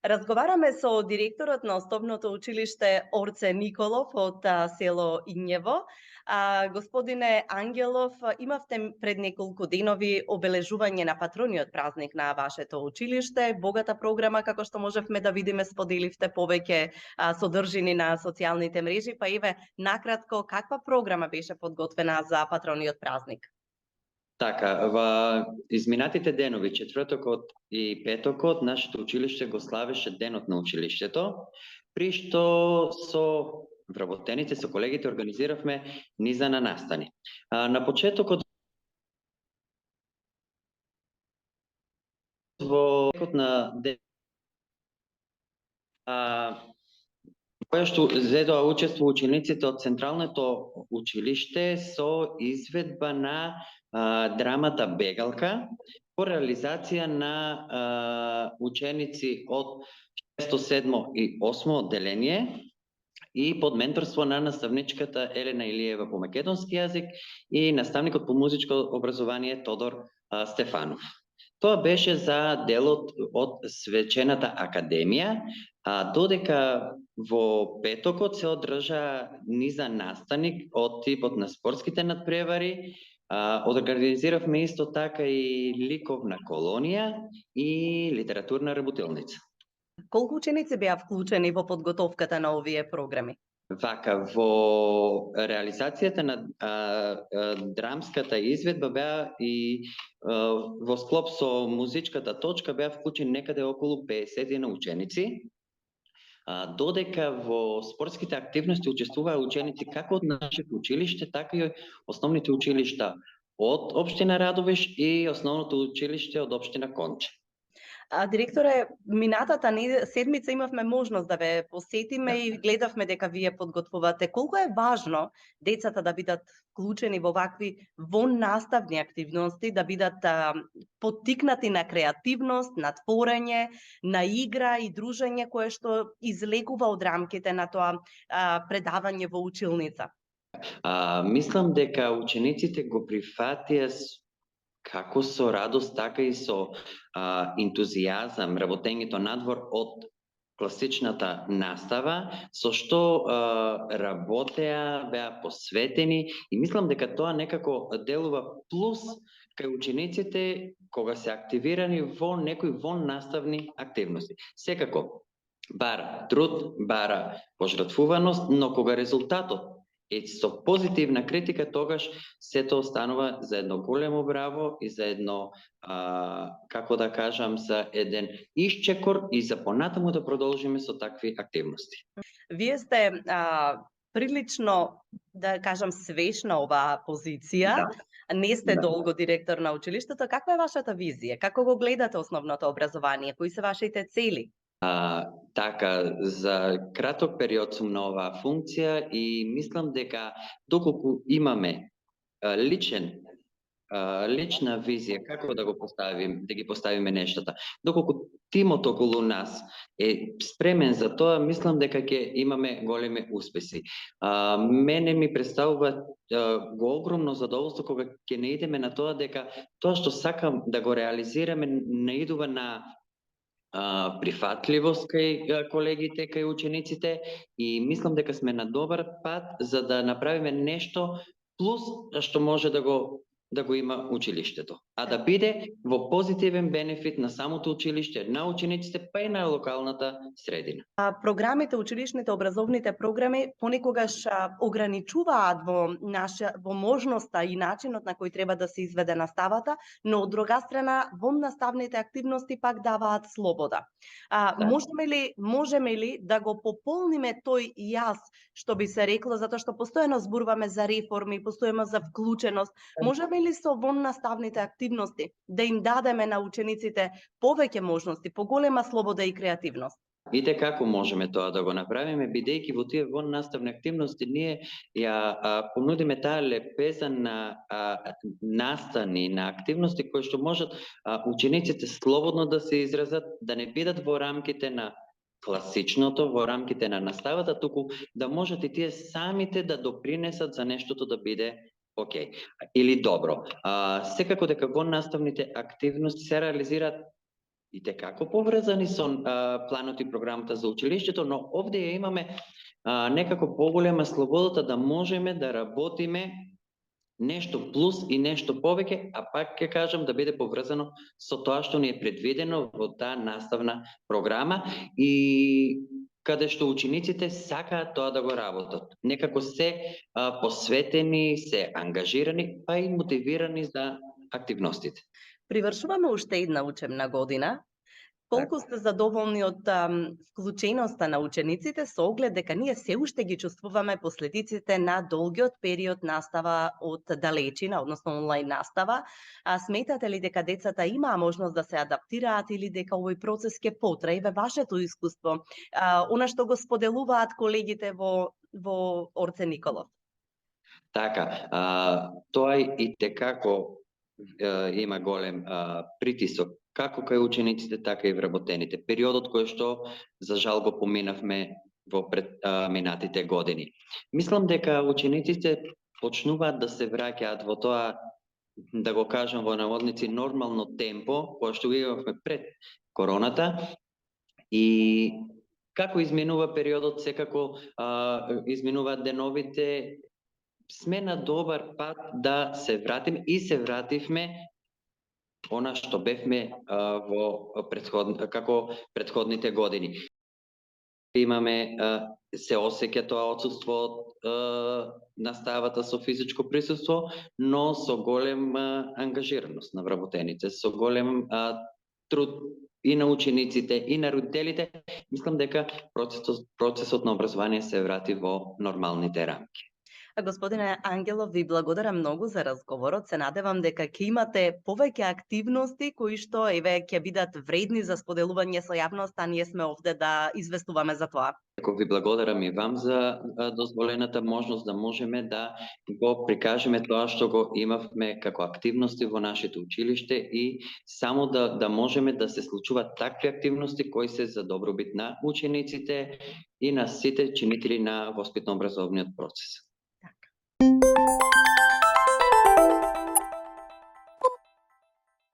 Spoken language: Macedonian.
Разговараме со директорот на Основното училиште Орце Николов од село Ињево. Господине Ангелов, имавте пред неколку денови обележување на патрониот празник на вашето училиште, богата програма како што можевме да видиме, споделивте повеќе содржини на социјалните мрежи, па еве накратко каква програма беше подготвена за патрониот празник? Така, во изминатите денови, четвртокот и петокот, нашето училиште го славеше денот на училиштето, при што со вработените, со колегите организиравме низа на настани. На почетокот во на ден која што зедоа учество учениците од Централното училиште со изведба на драмата Бегалка по реализација на ученици од 6, 7 и 8 одделение и под менторство на наставничката Елена Илиева по македонски јазик и наставникот по музичко образование Тодор Стефанов. Тоа беше за делот од Свечената академија, додека во петокот се одржа низа настани од типот на спортските надпревари. Организиравме исто така и ликовна колонија и литературна работилница. Колку ученици беа вклучени во подготовката на овие програми? Вака, во реализацијата на драмската изведба беа и во склоп со музичката точка беа вклучени некаде околу 50 ученици, додека во спортските активности учествуваа ученици како од нашето училиште, така и основните училишта од општина Радовиш и основното училиште од општина Конча. Директоре, минатата седмица имавме можност да ве посетиме и гледавме дека вие подготвувате. Колку е важно децата да бидат вклучени во вакви воннаставни активности, да бидат поттикнати на креативност, на творење, на игра и дружење кое што излегува од рамките на тоа предавање во училница? Мислам дека учениците го прифатија како со радост, така и со ентузијазам работењето надвор од класичната настава, со што работеа, беа посветени и мислам дека тоа некако делува плюс кај учениците кога се активирани во некои воннаставни активности. Секако, бара труд, бара пожртвуваност, но кога резултатот и со позитивна критика, тогаш сето останува за едно големо браво и за едно, како да кажам, за еден исчекор и за понатаму да продолжиме со такви активности. Вие сте прилично, да кажам, свеж на оваа позиција. Да. Не сте долго директор на училиштето. Каква е вашата визија? Како го гледате основното образование? Кои се вашите цели? Така, за краток период сум на оваа функција и мислам дека доколку имаме лична визија како да ги поставиме нештата, доколку тимот околу нас е спремен за тоа, мислам дека ќе имаме големи успеси. Мене ми представува го огромно задоволство кога ќе наидеме на тоа дека тоа што сакам да го реализираме наидува на прифатливост кај колегите, кај учениците и мислам дека сме на добар пат за да направиме нешто плюс што може да го има училиштето, а да биде во позитивен бенефит на самото училиште, на учениците, па и на локалната средина. Програмите, училишните образовните програми понекогаш ограничуваат во можноста и начинот на кој треба да се изведе наставата, но од друга страна воннаставните активности пак даваат слобода. Можеме ли да го пополниме тој јаз, што би се рекло, затоа што постојано зборуваме за реформи, постојано за вклученост, можеме ли со воннаставните активности да им дадеме на учениците повеќе можности, поголема слобода и креативност? Видите како можеме тоа да го направиме, бидејќи во тие воннаставни активности ние ја понудиме таа лепеза на настани, на активности кои што можат учениците слободно да се изразат, да не бидат во рамките на класичното, во рамките на наставата, туку да можат и тие самите да допринесат за нештото да биде Океј, или добро. Секако дека во наставните активности се реализираат и како поврзани со планот и програмата за училиштето, но овде ја имаме некако поголема слободата да можеме да работиме нешто плюс и нешто повеќе, а пак ќе кажам да биде поврзано со тоа што ни е предвидено во таа наставна програма и каде што учениците сакаат тоа да го работат. Некако се посветени, се ангажирани, па и мотивирани за активностите. Привршуваме уште една учебна година. Колку сте задоволни од вклученоста на учениците со оглед дека ние се уште ги чувствуваме последиците на долгиот период настава од далечина, односно онлайн настава? Сметате ли дека децата имаа можност да се адаптираат или дека овој процес ќе потрае? Вашето искуство, она што го споделуваат колегите во Орце Николов? Така, тоа и како има голем притисок како кај учениците, така и вработените. Периодот кој што за жал го поминавме во минатите години. Мислам дека учениците почнуваат да се враќаат во тоа, да го кажам во наводници, нормално темпо, кој што го имавме пред короната, и како изминува периодот, секако изминуваат деновите, сме на добар пат да се вратиме и се вративме она што бевме како претходните години. Имаме, се осеќа тоа отсуство од наставата со физичко присуство, но со голем ангажираност на вработените, со голем труд и на учениците, и на родителите. Мислам дека процесот на образование се врати во нормалните рамки. Господине Ангелов, ви благодарам многу за разговорот. Се надевам дека ќе имате повеќе активности кои што ќе бидат вредни за споделување со јавноста, а ние сме овде да известуваме за тоа. Ви благодарам и вам за дозволената можност да можеме да го прикажеме тоа што го имавме како активности во нашите училиште и само да можеме да се случуваат такви активности кои се за добробит на учениците и на сите чинители на воспитно-образовниот процес. Така.